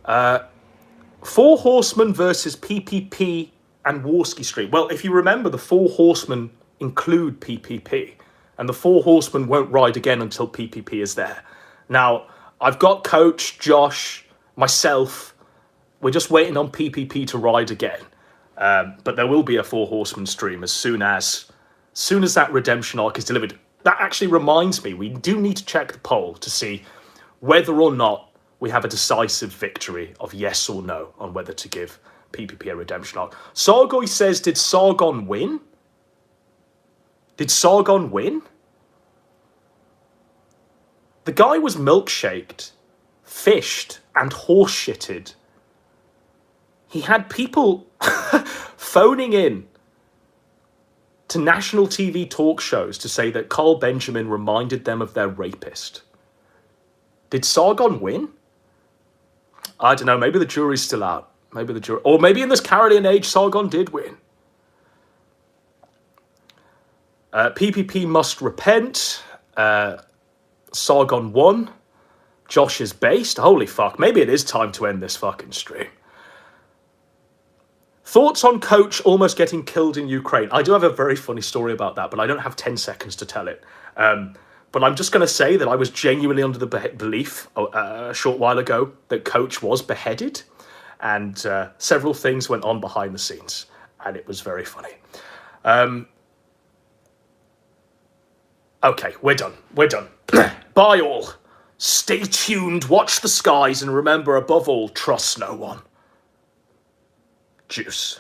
Speaker 1: Four Horsemen versus PPP and Warski Street. Well, if you remember, the Four Horsemen include PPP, and the Four Horsemen won't ride again until PPP is there. Now, I've got Coach, Josh, myself. We're just waiting on PPP to ride again. But there will be a Four Horsemen stream as soon as that redemption arc is delivered. That actually reminds me, we do need to check the poll to see whether or not we have a decisive victory of yes or no on whether to give PPP a redemption arc. Sargoy says, did Sargon win? Did Sargon win? The guy was milkshaked, fished, and horse-shitted. He had people phoning in to national TV talk shows to say that Carl Benjamin reminded them of their rapist. Did Sargon win? I don't know, maybe the jury's still out. Maybe the jury, or maybe in this Carolean age, Sargon did win. PPP must repent. Sargon won. Josh is based. Holy fuck, maybe it is time to end this fucking stream. Thoughts on Coach almost getting killed in Ukraine? I do have a very funny story about that, but I don't have 10 seconds to tell it. But I'm just going to say that I was genuinely under the belief a short while ago that Coach was beheaded, and several things went on behind the scenes, and it was very funny. Okay, we're done. We're done. Bye all. Stay tuned, watch the skies, and remember, above all, trust no one. Juice.